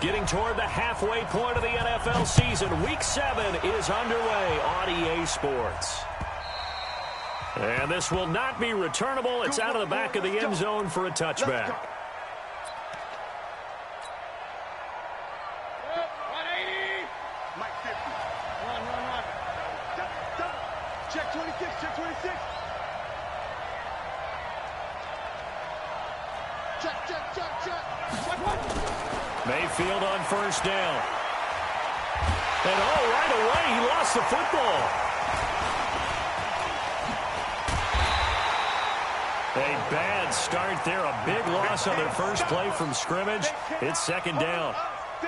Getting toward the halfway point of the NFL season. Week 7 is underway on EA Sports. And this will not be returnable. It's out of the back of the end zone for a touchback. 180. Mike 50. Run. Check 26, check 26. Check. Mayfield on first down. And right away, he lost the football. A bad start there. A big loss on their first play from scrimmage. It's second down.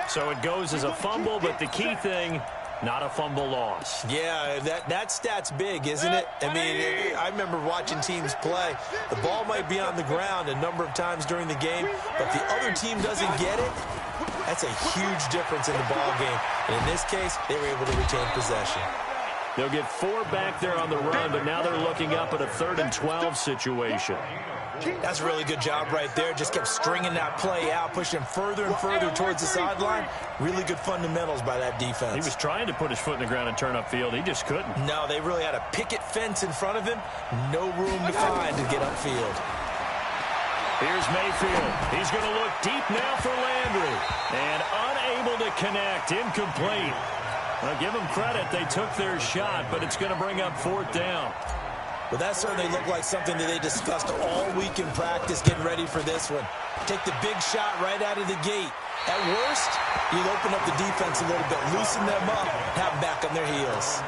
So it goes as a fumble, but the key thing, not a fumble loss. Yeah, that stat's big, isn't it? I mean, I remember watching teams play. The ball might be on the ground a number of times during the game, but the other team doesn't get it. That's a huge difference in the ball game. And in this case, they were able to retain possession. They'll get 4 back there on the run, but now they're looking up at a 3rd and 12 situation. That's a really good job right there. Just kept stringing that play out, pushing further and further towards the sideline. Really good fundamentals by that defense. He was trying to put his foot in the ground and turn upfield. He just couldn't. No, they really had a picket fence in front of him. No room to find to get upfield. Here's Mayfield. He's going to look deep now for Landry. And unable to connect. Incomplete. Well, give them credit. They took their shot, but it's going to bring up 4th down. Well, that certainly looked like something that they discussed all week in practice, getting ready for this one. Take the big shot right out of the gate. At worst, you'll open up the defense a little bit, loosen them up, have them back on their heels.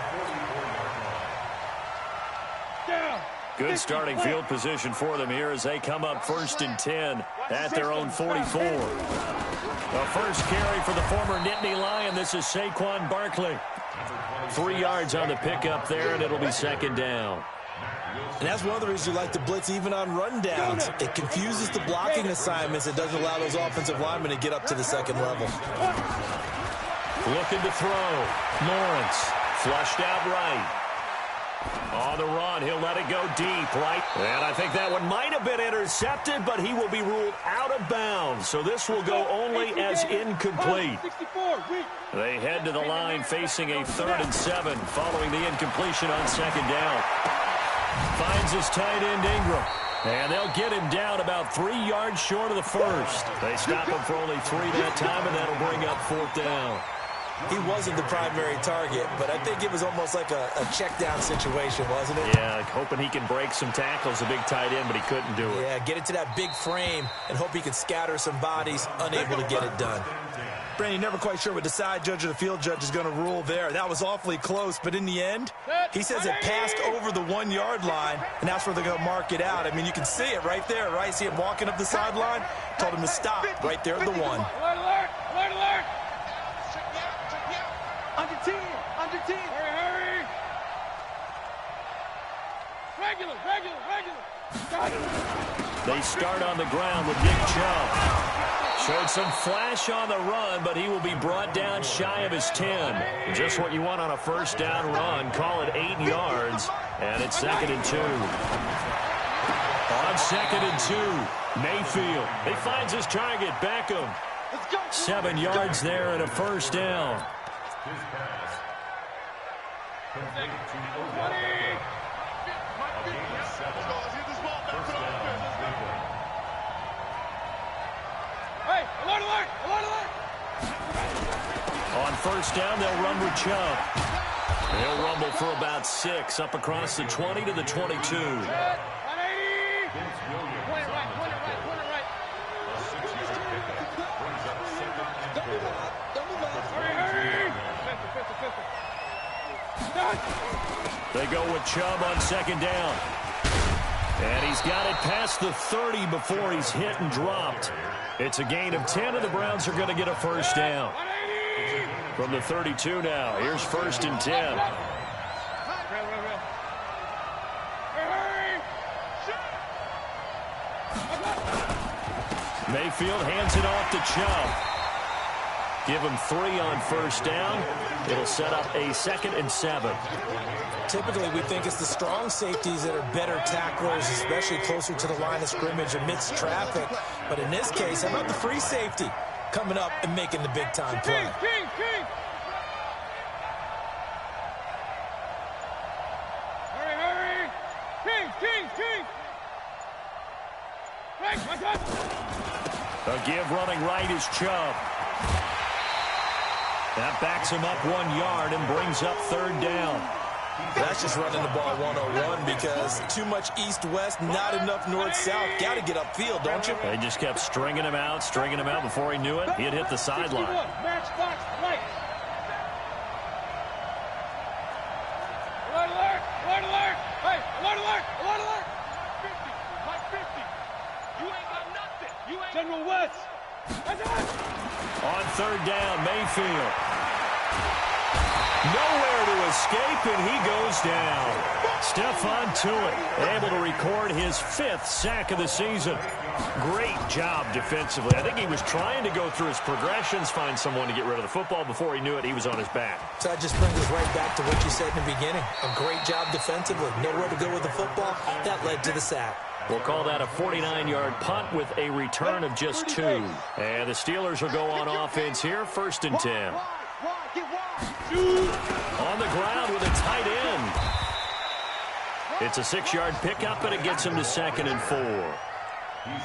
Good starting field position for them here as they come up 1st and 10 at their own 44. The first carry for the former Nittany Lion. This is Saquon Barkley. 3 yards on the pickup there, and it'll be 2nd down. And that's one of the reasons you like to blitz even on rundowns. It confuses the blocking assignments. It doesn't allow those offensive linemen to get up to the 2nd level. Looking to throw. Lawrence flushed out right. On the run, he'll let it go deep, right? And I think that one might have been intercepted, but he will be ruled out of bounds. So this will go only as incomplete. They head to the line facing a 3rd and 7 following the incompletion on 2nd down. Finds his tight end Ingram. And they'll get him down about 3 yards short of the first. They stop him for only 3 that time, and that'll bring up 4th down. He wasn't the primary target, but I think it was almost like a check down situation, wasn't it? Yeah, hoping he can break some tackles, a big tight end, but he couldn't do it. Yeah, get it to that big frame and hope he can scatter some bodies, unable to get it done. Brandon, never quite sure what the side judge or the field judge is going to rule there. That was awfully close, but in the end, he says it passed over the 1 yard line, and that's where they're going to mark it out. I mean, you can see it right there, right? See him walking up the sideline? Told him to stop right there at the 1. Alert, alert, alert, alert. Under 10. Hurry. Regular. They start on the ground with Nick Chubb. Showed some flash on the run, but he will be brought down shy of his 10. Just what you want on a 1st down run. Call it 8 yards, and it's 2nd and 2. On 2nd and 2, Mayfield. He finds his target, Beckham. 7 yards there and a 1st down. On 1st down, they'll run with Chubb. They'll rumble for about 6 up across the 20 to the 22. They go with Chubb on 2nd down. And he's got it past the 30 before he's hit and dropped. It's a gain of 10, and the Browns are going to get a 1st down. From the 32 now, here's 1st and 10. Mayfield hands it off to Chubb. Give him 3 on 1st down. It'll set up a 2nd and 7. Typically, we think it's the strong safeties that are better tacklers, especially closer to the line of scrimmage amidst traffic. But in this case, how about the free safety? coming up and making the big-time play. King. Hurry. King. A give running right is Chubb. That backs him up 1 yard and brings up third down. That's just running the ball 101 because too much east-west, not enough north-south. Got to get upfield, don't you? They just kept stringing him out before he knew it. He had hit the sideline. Matchbox right. Alert. Hey, alert. 50. You ain't got nothing. General West. On third down, Mayfield. Nowhere to escape, and he goes down. Stephon Tuitt able to record his 5th sack of the season. Great job defensively. I think he was trying to go through his progressions, find someone to get rid of the football. Before he knew it, he was on his back. So that just brings us right back to what you said in the beginning. A great job defensively. Nowhere to go with the football. That led to the sack. We'll call that a 49-yard punt with a return of just 2. And the Steelers will go on offense here, 1st and 10. On the ground with a tight end. It's a 6-yard pickup, and it gets him to 2nd and 4.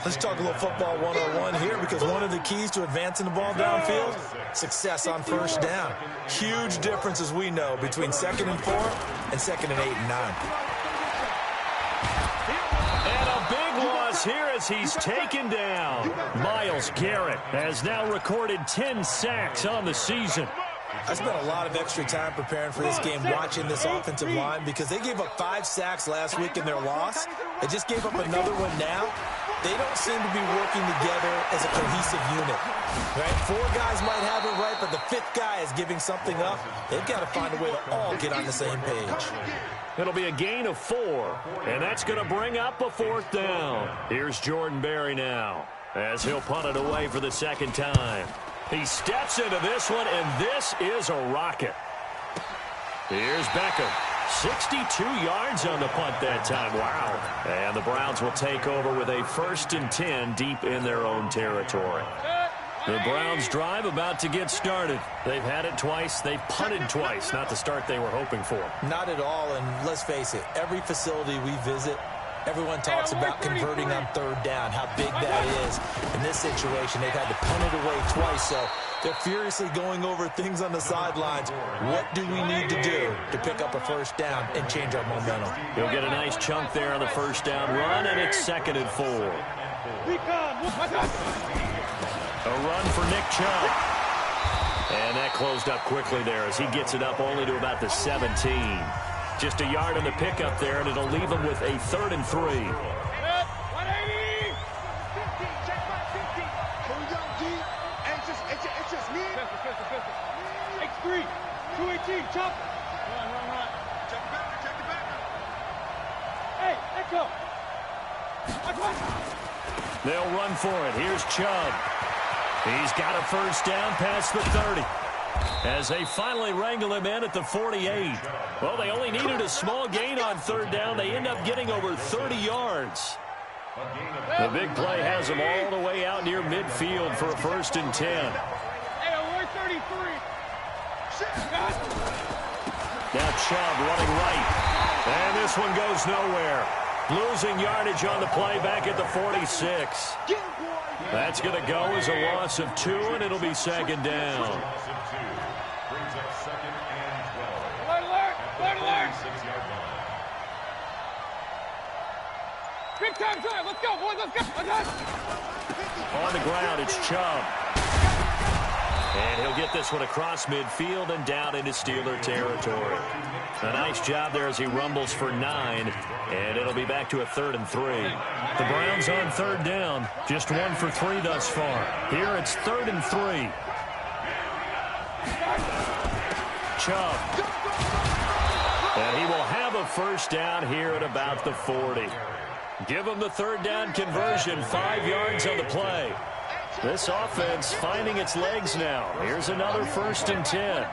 Let's talk a little football 101 here because one of the keys to advancing the ball downfield, success on first down. Huge difference, as we know, between 2nd and 4 and 2nd and 8 and 9. And a big loss here as he's taken down. Myles Garrett has now recorded 10 sacks on the season. I spent a lot of extra time preparing for this game, watching this offensive line, because they gave up 5 sacks last week in their loss. They just gave up another one now. They don't seem to be working together as a cohesive unit. Right? 4 guys might have it right, but the 5th guy is giving something up. They've got to find a way to all get on the same page. It'll be a gain of 4, and that's going to bring up a 4th down. Here's Jordan Berry now as he'll punt it away for the 2nd time. He steps into this one, and this is a rocket. Here's Beckham. 62 yards on the punt that time. Wow. And the Browns will take over with a 1st and 10 deep in their own territory. The Browns drive about to get started. They've had it twice. They've punted twice. Not the start they were hoping for. Not at all, and let's face it, every facility we visit, everyone talks about converting on third down, how big that is. In this situation, they've had to punt it away twice, so they're furiously going over things on the sidelines. What do we need to do to pick up a 1st down and change our momentum? He'll get a nice chunk there on the 1st down run, and it's 2nd and 4. A run for Nick Chubb. And that closed up quickly there as he gets it up only to about the 17. Just a yard on the pickup there, and it'll leave him with a 3rd and 3. 180. 50. It's just me. X3. 218. Chop. Run. Check the back. Hey, echo. They'll run for it. Here's Chubb. He's got a 1st down past the 30. As they finally wrangle him in at the 48. Well, they only needed a small gain on 3rd down. They end up getting over 30 yards. The big play has them all the way out near midfield for a 1st and 10. Hey, we're 33. Now Chubb running right. And this one goes nowhere. Losing yardage on the play back at the 46. That's going to go as a loss of 2, and it'll be 2nd down. Alert! Big time drive. Let's go, boys. Let's go. On the ground, it's Chubb. And he'll get this one across midfield and down into Steeler territory. A nice job there as he rumbles for 9, and it'll be back to a 3rd and 3. The Browns on 3rd down, just 1 for 3 thus far. Here it's 3rd and 3. Chubb. And he will have a 1st down here at about the 40. Give him the 3rd down conversion, 5 yards on the play. This offense finding its legs now. Here's another 1st and 10.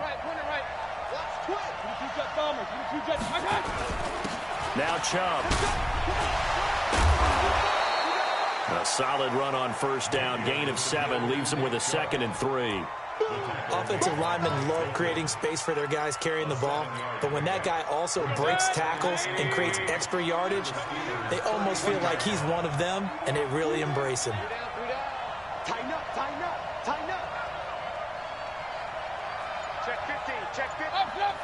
Now Chubb. A solid run on first down. Gain of 7 leaves him with a 2nd and 3. Offensive linemen love creating space for their guys carrying the ball, but when that guy also breaks tackles and creates extra yardage, they almost feel like he's one of them, and they really embrace him. Tighten up, tighten up, tighten up. Check 15, check 15. Up.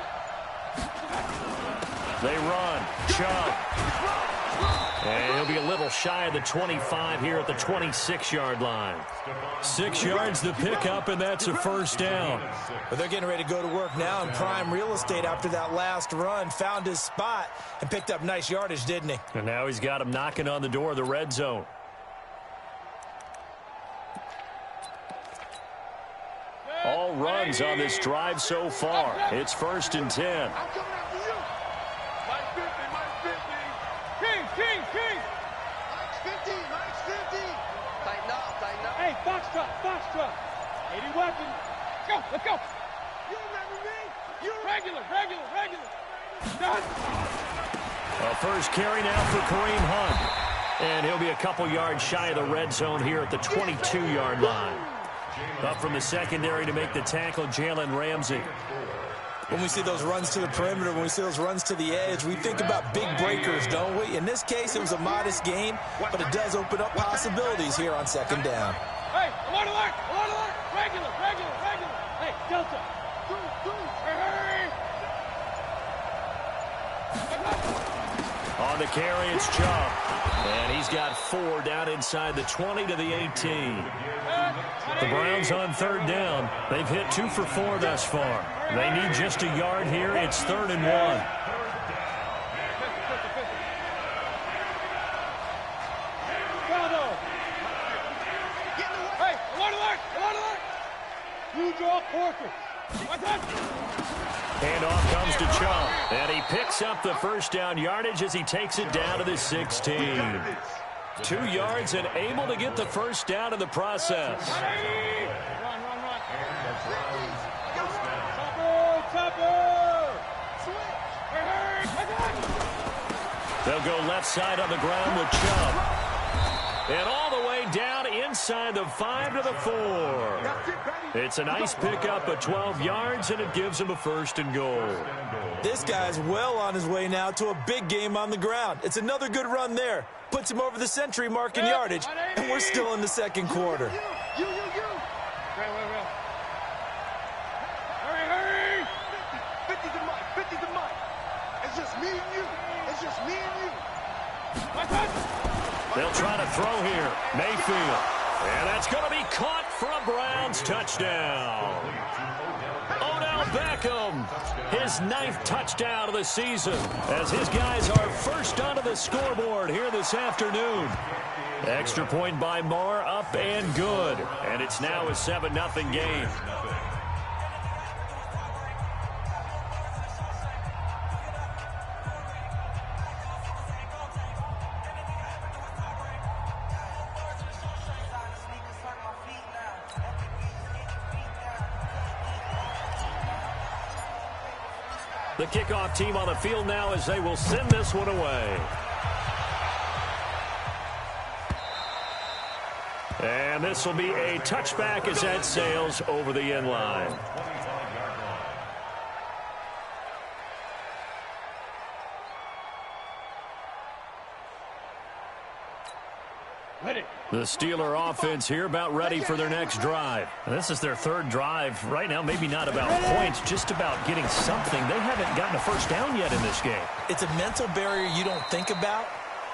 They run. Chubb. And he'll be a little shy of the 25 here at the 26-yard line. 6 yards the pickup, and that's a first down. But they're getting ready to go to work now in prime real estate after that last run. Found his spot and picked up nice yardage, didn't he? And now he's got him knocking on the door of the red zone. All runs on this drive so far. It's 1st and 10. I'm coming after you. Mike 50, Mike 50. King. Mike's 50, Mike's 50. Tighten up, tighten up. Hey, box truck. 80 weapons. Let's go. You remember me? You regular. Done. A first carry now for Kareem Hunt. And he'll be a couple yards shy of the red zone here at the 22-yard line. Up from the secondary to make the tackle, Jalen Ramsey. When we see those runs to the perimeter, when we see those runs to the edge, we think about big breakers, don't we? In this case, it was a modest gain, but it does open up possibilities here on 2nd down. Hey, alert. Regular. Hey, Delta. Hey. On the carry, it's Chubb. And he's got 4 down inside the 20 to the 18. The Browns on 3rd down. They've hit 2 for 4 thus far. They need just a yard here. It's 3rd and 1. Hey, alert. You draw portrait. Handoff comes to Chubb. And he picks up the first down yardage as he takes it down to the 16. 2 yards and able to get the first down in the process. Run. They'll go left side on the ground with Chubb. And all the way down inside the 5 to the 4. It's a nice pickup of 12 yards, and it gives him a 1st and goal. This guy's well on his way now to a big game on the ground. It's another good run there. Puts him over the century mark in yardage, and we're still in the 2nd quarter. You. Hurry. 50 to Mike. It's just me and you. They'll try to throw here. Mayfield. And that's going to be caught for a Browns touchdown. Odell Beckham, his 9th touchdown of the season, as his guys are first onto the scoreboard here this afternoon. Extra point by Moore, up and good. And it's now a 7-0 game. The kickoff team on the field now as they will send this one away. And this will be a touchback as that sails over the end line. The Steeler offense here about ready for their next drive. This is their 3rd drive. Right now, maybe not about points, just about getting something. They haven't gotten a first down yet in this game. It's a mental barrier you don't think about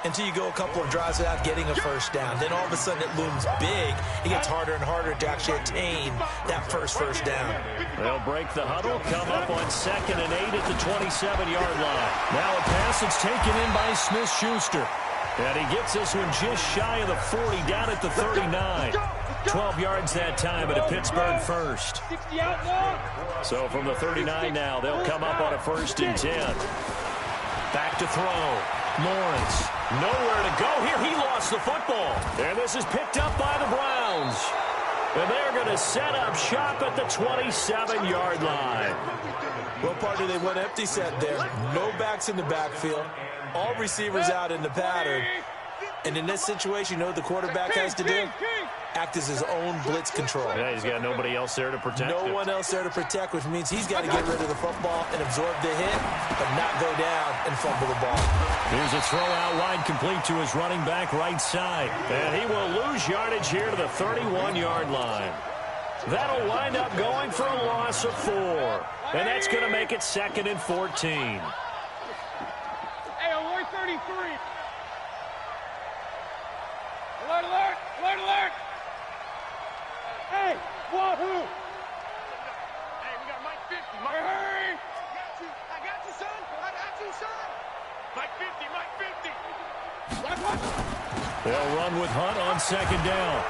until you go a couple of drives without getting a first down. Then all of a sudden it looms big. It gets harder and harder to actually attain that first down. They'll break the huddle, come up on 2nd and 8 at the 27-yard line. Now a pass that's taken in by Smith-Schuster. And he gets this one just shy of the 40, down at the 39. 12 yards that time, but a Pittsburgh first. So from the 39 now, they'll come up on a 1st and 10. Back to throw. Lawrence, nowhere to go here. He lost the football. And this is picked up by the Browns. And they're going to set up shop at the 27-yard line. Well, partner, they went empty set there. No backs in the backfield. All receivers out in the pattern. And in this situation, you know what the quarterback has to do? Act as his own blitz control. Yeah, he's got nobody else there to protect him. No one else there to protect, which means he's got to get rid of the football and absorb the hit, but not go down and fumble the ball. Here's a throw out wide, complete to his running back right side. And he will lose yardage here to the 31-yard line. That'll wind up going for a loss of 4. And that's going to make it 2nd and 14. Hey, alert 33. Alert, alert, alert, alert. Hey, wahoo. Hey, we got Mike 50. Mike, hurry. I got you, son. I got you, son. Mike 50, Mike 50. They'll run with Hunt on 2nd down.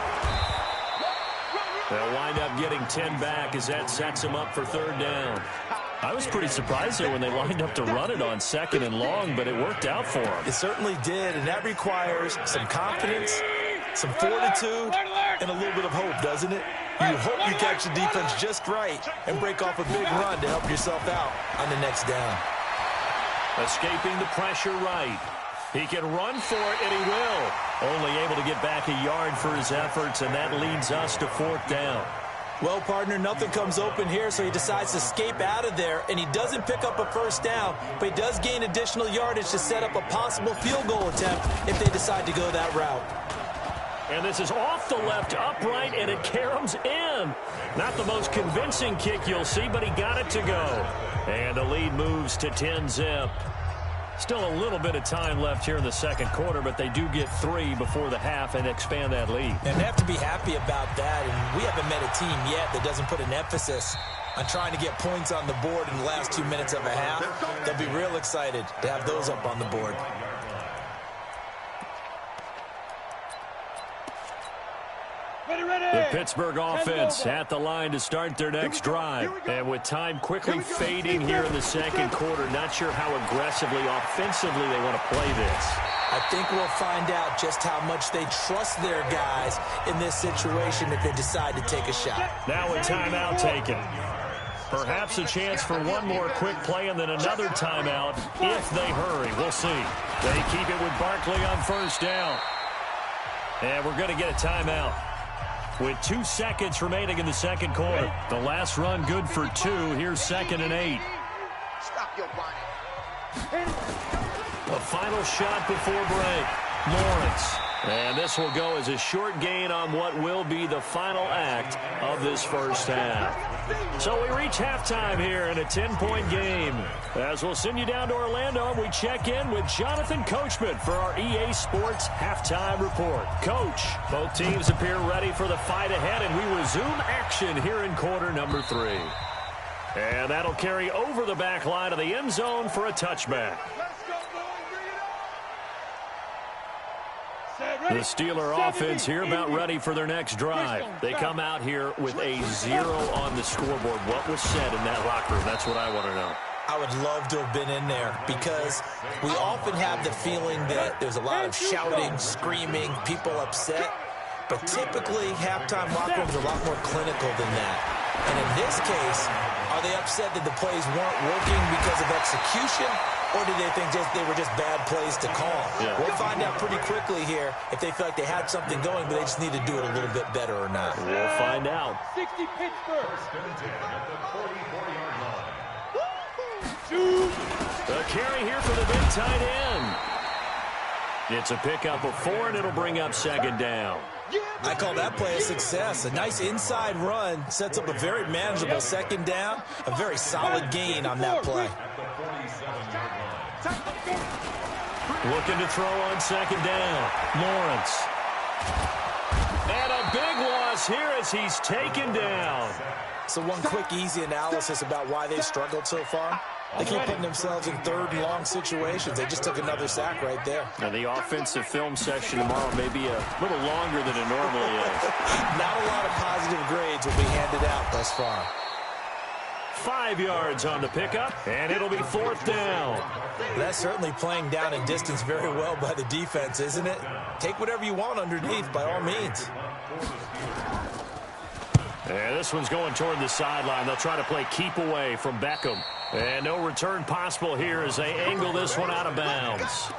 They'll wind up getting 10 back as that sets them up for 3rd down. I was pretty surprised there when they lined up to run it on 2nd and long, but it worked out for them. It certainly did, and that requires some confidence, some fortitude, and a little bit of hope, doesn't it? You hope you catch the defense just right and break off a big run to help yourself out on the next down. Escaping the pressure right. He can run for it, and he will. Only able to get back a yard for his efforts, and that leads us to 4th down. Well, partner, nothing comes open here, so he decides to escape out of there, and he doesn't pick up a 1st down, but he does gain additional yardage to set up a possible field goal attempt if they decide to go that route. And this is off the left upright, and it caroms in. Not the most convincing kick you'll see, but he got it to go. And the lead moves to 10-zip. Still a little bit of time left here in the 2nd quarter, but they do get 3 before the half and expand that lead. And they have to be happy about that, and we haven't met a team yet that doesn't put an emphasis on trying to get points on the board in the last 2 minutes of a half. They'll be real excited to have those up on the board. The Pittsburgh offense at the line to start their next drive. And with time quickly fading here in the 2nd quarter, not sure how aggressively, offensively they want to play this. I think we'll find out just how much they trust their guys in this situation if they decide to take a shot. Now a timeout taken. Perhaps a chance for one more quick play and then another timeout if they hurry. We'll see. They keep it with Barkley on 1st down. And we're going to get a timeout. With 2 seconds remaining in the 2nd quarter. The last run good for 2. Here's 2nd and 8. Stop your bonnet. A final shot before break. Lawrence. And this will go as a short gain on what will be the final act of this 1st half. So we reach halftime here in a 10-point game. As we'll send you down to Orlando, we check in with Jonathan Coachman for our EA Sports Halftime Report. Coach, both teams appear ready for the fight ahead, and we resume action here in quarter number 3. And that'll carry over the back line of the end zone for a touchback. The Steeler offense here about ready for their next drive. They come out here with a 0 on the scoreboard. What was said in that locker room? That's what I want to know. I would love to have been in there because we often have the feeling that there's a lot of shouting, screaming, people upset. But typically, halftime locker rooms are a lot more clinical than that. And in this case, are they upset that the plays weren't working because of execution? Or do they think they were just bad plays to call? Yeah. We'll find out pretty quickly here if they feel like they had something going, but they just need to do it a little bit better or not. We'll find out. 60 Pittsburgh. The carry here for the big tight end. It's a pickup of 4, and it'll bring up 2nd down. I call that play a success. A nice inside run sets up a very manageable 2nd down. A very solid gain on that play. Looking to throw on 2nd down. Lawrence. And a big loss here as he's taken down. So one quick, easy analysis about why they've struggled so far. They keep putting themselves in 3rd and long situations. They just took another sack right there. Now the offensive film session tomorrow may be a little longer than it normally is. Not a lot of positive grades will be handed out thus far. 5 yards on the pickup, and it'll be 4th down. That's certainly playing down and distance very well by the defense, isn't it? Take whatever you want underneath, by all means. And this one's going toward the sideline. They'll try to play keep away from Beckham. And no return possible here as they angle this one out of bounds.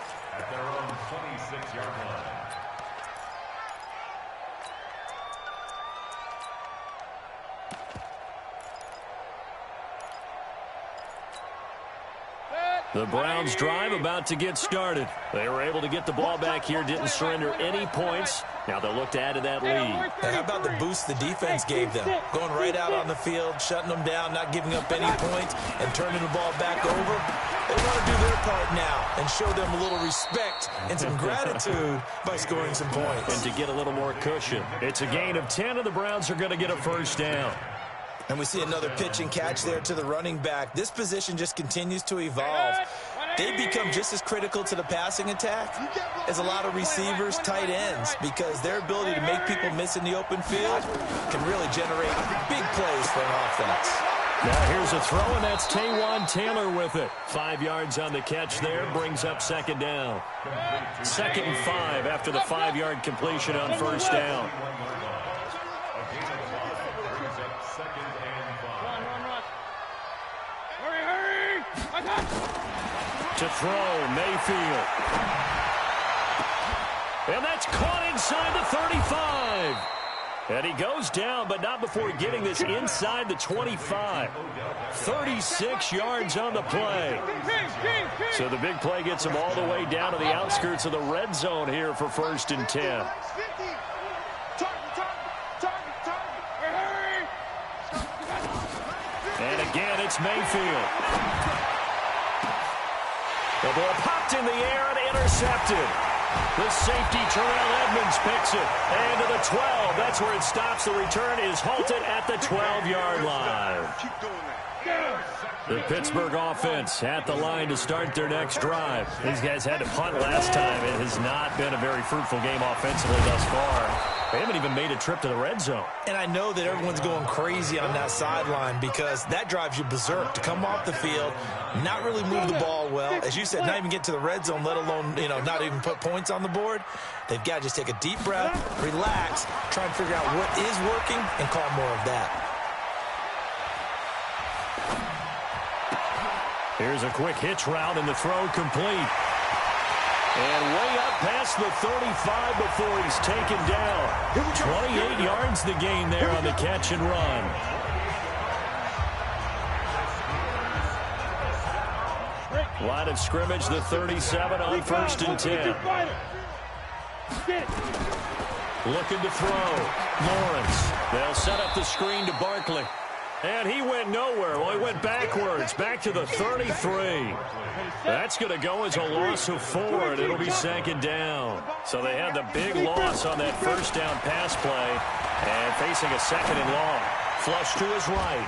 The Browns drive about to get started. They were able to get the ball back here, didn't surrender any points. Now they'll look to add to that lead. Hey, how about the boost the defense gave them? Going right out on the field, shutting them down, not giving up any points, and turning the ball back over. They want to do their part now and show them a little respect and some gratitude by scoring some points. And to get a little more cushion. It's a gain of 10, and the Browns are going to get a first down. And we see another pitch and catch there to the running back. This position just continues to evolve. They become just as critical to the passing attack as a lot of receivers, tight ends, because their ability to make people miss in the open field can really generate big plays for an offense. Now here's a throw, and that's Taywan Taylor with it. 5 yards on the catch there, brings up second down. 2nd and 5 after the 5-yard completion on first down. To throw, Mayfield. And that's caught inside the 35. And he goes down, but not before getting this inside the 25. 36 yards on the play. So the big play gets him all the way down to the outskirts of the red zone here for 1st and 10. And again, it's Mayfield. The ball popped in the air and intercepted. The safety, Terrell Edmonds, picks it. And to the 12. That's where it stops. The return is halted at the 12-yard line. The Pittsburgh offense at the line to start their next drive. These guys had to punt last time. It has not been a very fruitful game offensively thus far. They haven't even made a trip to the red zone. And I know that everyone's going crazy on that sideline because that drives you berserk to come off the field, not really move the ball well. As you said, not even get to the red zone, let alone, not even put points on the board. They've got to just take a deep breath, relax, try and figure out what is working, and call more of that. Here's a quick hitch route, and the throw complete. And way up past the 35 before he's taken down. 28 yards the gain there on the catch and run. Line of scrimmage, the 37 on 1st and 10. Looking to throw. Lawrence. They'll set up the screen to Barkley. And he went nowhere. Well, he went backwards, back to the 33. That's going to go as a loss of 4, and it'll be 2nd down. So they had the big loss on that first down pass play, and facing a 2nd and long. Flush to his right.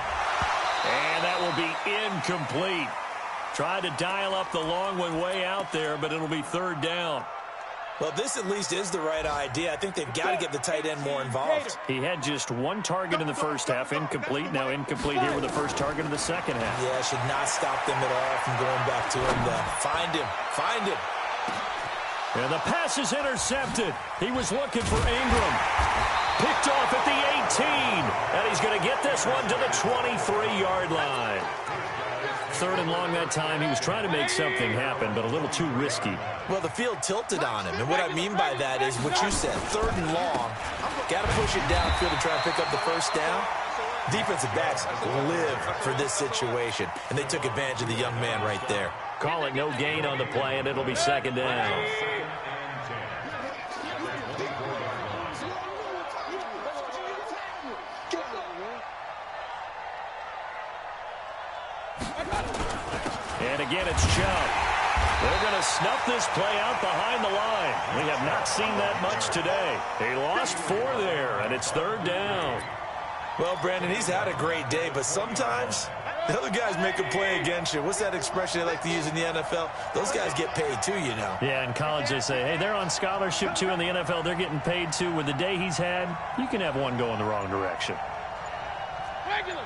And that will be incomplete. Tried to dial up the long one way out there, but it'll be 3rd down. Well, this at least is the right idea. I think they've got to get the tight end more involved. He had just 1 target in the first half, incomplete. Now incomplete here with the first target in the second half. Yeah, should not stop them at all from going back to him then. Find him. Find him. And the pass is intercepted. He was looking for Ingram. Picked off at the 18. And he's going to get this one to the 23-yard line. 3rd and long that time. He was trying to make something happen, but a little too risky. Well, the field tilted on him, and what I mean by that is what you said, 3rd and long. Got to push it downfield to try and pick up the first down. Defensive backs live for this situation, and they took advantage of the young man right there. Call it no gain on the play, and it'll be 2nd down. And again, it's Chubb. They're going to snuff this play out behind the line. We have not seen that much today. They lost 4 there, and it's 3rd down. Well, Brandon, he's had a great day, but sometimes the other guys make a play against you. What's that expression they like to use in the NFL? Those guys get paid too, you know. Yeah, in college they say, hey, they're on scholarship too. In the NFL, they're getting paid too. With the day he's had, you can have one go in the wrong direction. Regular.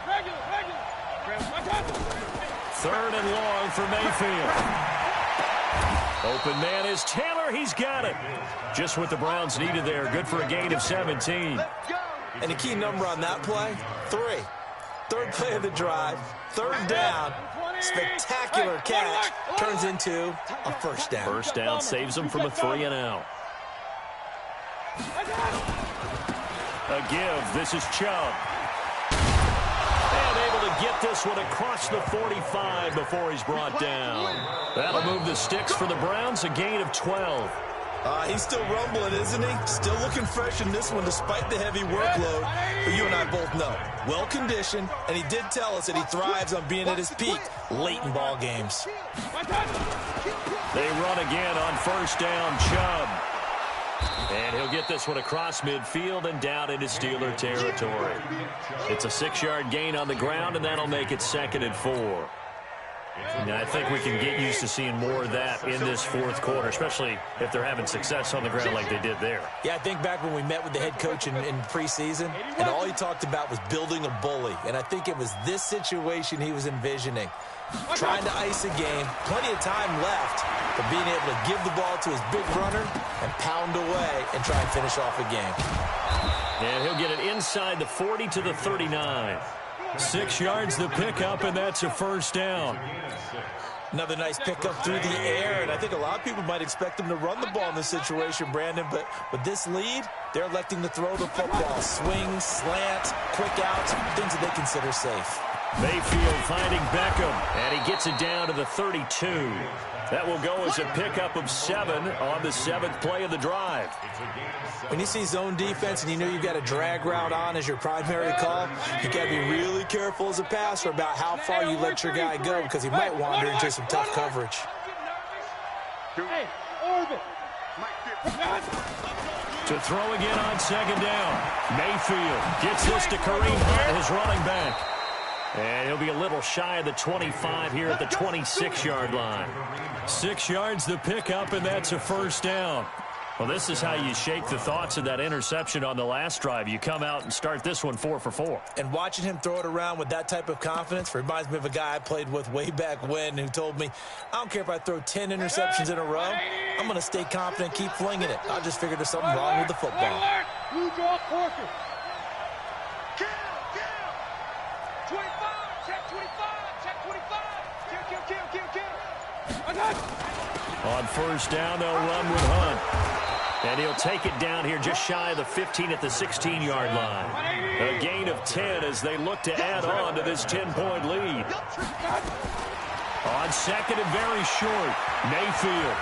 3rd and long for Mayfield. Open man is Taylor. He's got it. Just what the Browns needed there. Good for a gain of 17. And the key number on that play, 3. 3rd play of the drive, 3rd down. Spectacular catch turns into a first down. First down saves them from a 3 and out. A give. This is Chubb. this one across the 45 before he's brought down. That'll move the sticks for the Browns, a gain of 12. He's still rumbling, isn't he? Still looking fresh in this one despite the heavy workload. But you and I both know, well-conditioned, and he did tell us that he thrives on being at his peak late in ball games. They run again on first down, Chubb. And he'll get this one across midfield and down into Steeler territory. It's a 6-yard gain on the ground, and that'll make it 2nd and 4. Now, I think we can get used to seeing more of that in this fourth quarter, especially if they're having success on the ground like they did there. Yeah, I think back when we met with the head coach in preseason, and all he talked about was building a bully. And I think it was this situation he was envisioning. Trying to ice a game, plenty of time left, but being able to give the ball to his big runner and pound away and try and finish off a game. And he'll get it inside the 40 to the 39. 6 yards the pickup, and that's a first down. Another nice pickup through the air, and I think a lot of people might expect him to run the ball in this situation, Brandon, but with this lead, they're electing to throw the football. Swings, slants, quick outs, things that they consider safe. Mayfield finding Beckham, and he gets it down to the 32. That will go as a pickup of 7 on the 7th play of the drive. When you see zone defense and you know you've got a drag route on as your primary call, you got to be really careful as a passer about how far you let your guy go because he might wander into some tough coverage. To throw again on 2nd down. Mayfield gets this to Kareem Hunt, his running back. And he'll be a little shy of the 25 here at the 26-yard line. 6 yards the pickup, and that's a first down. Well, this is how you shake the thoughts of that interception on the last drive. You come out and start this one 4 for 4. And watching him throw it around with that type of confidence reminds me of a guy I played with way back when who told me, I don't care if I throw 10 interceptions in a row. I'm going to stay confident, keep flinging it. I just figured there's something wrong with the football. Blue draw quarter. 25, check 25, check 25. Kill. On first down, they'll run with Hunt. And he'll take it down here just shy of the 15 at the 16-yard line. A gain of 10 as they look to add on to this 10-point lead. On 2nd and very short, Mayfield.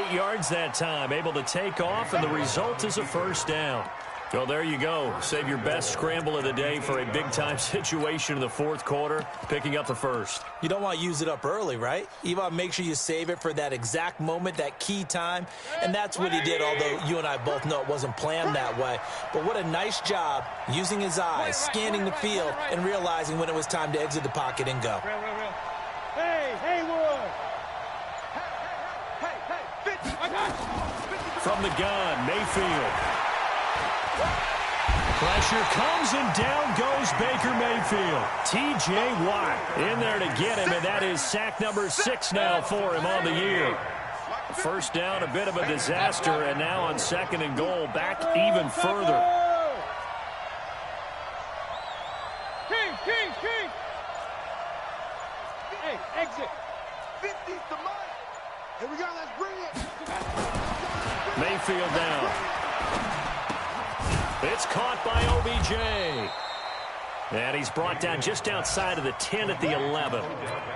8 yards that time, able to take off, and the result is a first down. Well, there you go. Save your best scramble of the day for a big-time situation in the fourth quarter, picking up the first. You don't want to use it up early, right? You want to make sure you save it for that exact moment, that key time, and that's what he did, although you and I both know it wasn't planned that way. But what a nice job using his eyes, scanning the field, and realizing when it was time to exit the pocket and go. Hey, Haywood! From the gun, Mayfield. Pressure comes, and down goes Baker Mayfield. T.J. Watt in there to get him, and that is sack number 6 now for him on the year. First down, a bit of a disaster, and now on 2nd and goal, back even further. King! Hey, exit. 50's the mark. Here we go, let's bring it. Mayfield down. It's caught by OBJ. And he's brought down just outside of the 10 at the 11.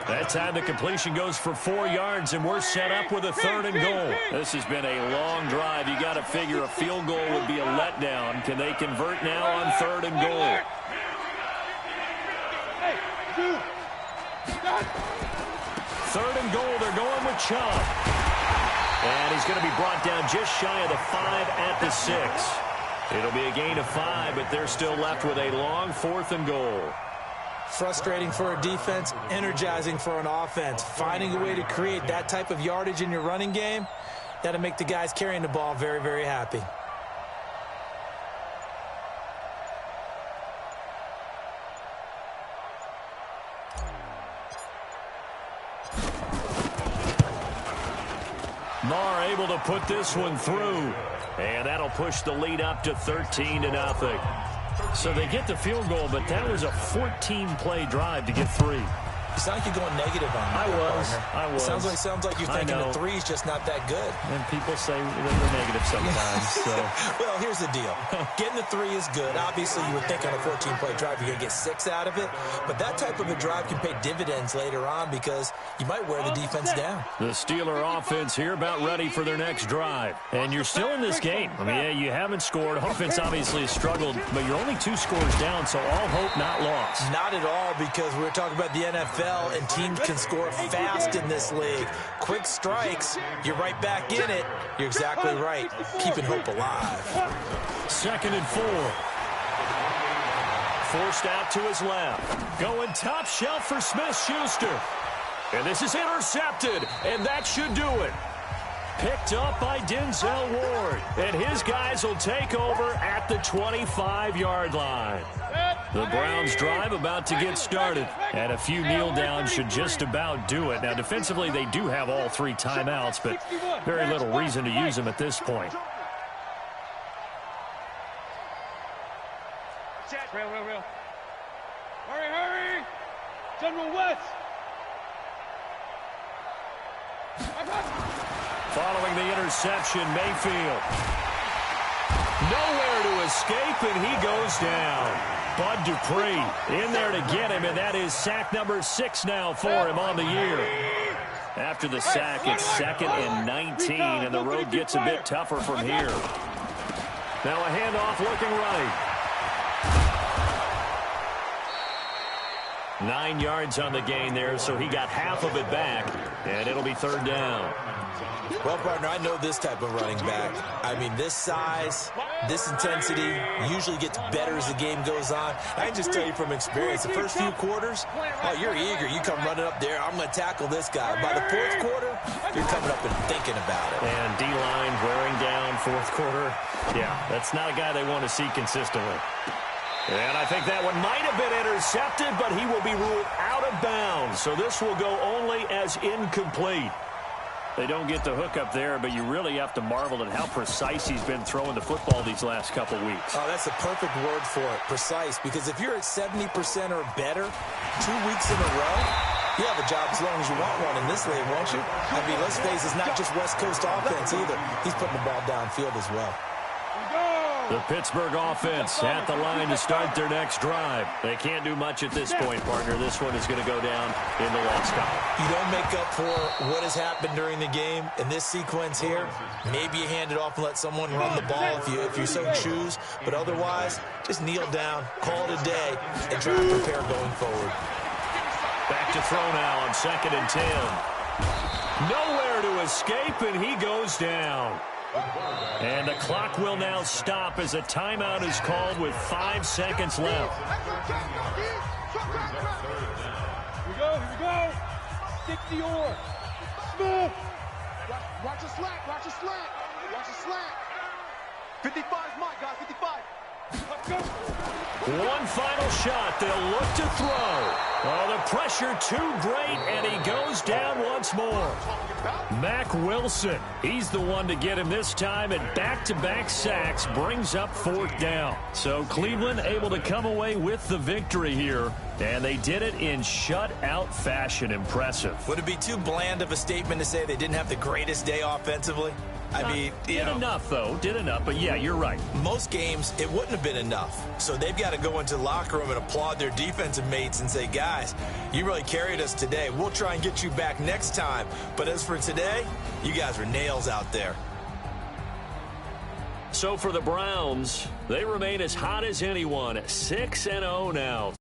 That time the completion goes for 4 yards, and we're set up with a 3rd and goal. This has been a long drive. You got to figure a field goal would be a letdown. Can they convert now on 3rd and goal? Hey, dude. 3rd and goal, they're going with Chubb. And he's going to be brought down just shy of the 5 at the 6. It'll be a gain of 5, but they're still left with a long 4th and goal. Frustrating for a defense, energizing for an offense. Finding a way to create that type of yardage in your running game, that'll make the guys carrying the ball very, very happy. Marr able to put this one through. And that'll push the lead up to 13-0. So they get the field goal, but that was a 14-play drive to get 3. You sound like you're going negative on me. I was. Sounds like you're thinking the three's just not that good. And people say they're negative sometimes. So. Well, here's the deal. Getting the three is good. Obviously, you would think on a 14-play drive you're going to get 6 out of it. But that type of a drive can pay dividends later on because you might wear the defense down. The Steeler offense here about ready for their next drive. And you're still in this game. I mean, yeah, you haven't scored. Offense obviously has struggled, but you're only 2 scores down, so all hope not lost. Not at all, because we're talking about the NFL, and teams can score fast in this league. Quick strikes, you're right back in it. You're exactly right. Keeping hope alive. 2nd and 4. Forced out to his left. Going top shelf for Smith-Schuster. And this is intercepted, and that should do it. Picked up by Denzel Ward. And his guys will take over at the 25-yard line. The Browns drive about to get started. And a few kneel downs should just about do it. Now, defensively, they do have all 3 timeouts, but very little reason to use them at this point. Real. Hurry. General West. Following the interception, Mayfield. Nowhere to escape, and he goes down. Bud Dupree in there to get him, and that is sack number 6 now for him on the year. After the sack, it's 2nd and 19, and the road gets a bit tougher from here. Now a handoff looking right. 9 yards on the gain there, so he got half of it back, and it'll be 3rd down. Well, partner, I know this type of running back. I mean, this size, this intensity usually gets better as the game goes on. I can just tell you from experience, the first few quarters, oh, you're eager. You come running up there, I'm going to tackle this guy. By the 4th quarter, you're coming up and thinking about it. And D-line wearing down 4th quarter. Yeah, that's not a guy they want to see consistently. And I think that one might have been intercepted, but he will be ruled out of bounds. So this will go only as incomplete. They don't get the hook up there, but you really have to marvel at how precise he's been throwing the football these last couple weeks. Oh, that's the perfect word for it, precise. Because if you're at 70% or better 2 weeks in a row, you have a job as long as you want one in this league, won't you? I mean, let's face it, it's not just West Coast offense either. He's putting the ball downfield as well. The Pittsburgh offense at the line to start their next drive. They can't do much at this point, partner. This one is going to go down in the loss column. You don't make up for what has happened during the game in this sequence here. Maybe you hand it off and let someone run the ball if you so choose. But otherwise, just kneel down, call it a day, and try to prepare going forward. Back to throw now on 2nd and 10. Nowhere to escape, and he goes down. And the clock will now stop as a timeout is called with 5 seconds left. Here we go. Stick the oar. Smith. Watch a slant. 55 is mine, guys, 55. Let's go. One final shot. They'll look to throw. Oh, the pressure too great, and he goes down once more. Mack Wilson, he's the one to get him this time, and back-to-back sacks brings up 4th down. So Cleveland able to come away with the victory here, and they did it in shutout fashion. Impressive. Would it be too bland of a statement to say they didn't have the greatest day offensively? I mean, did enough, though. Did enough, but yeah, you're right. Most games, it wouldn't have been enough. So they've got to go into the locker room and applaud their defensive mates and say, guys, you really carried us today. We'll try and get you back next time. But as for today, you guys are nails out there. So for the Browns, they remain as hot as anyone, 6-0 now.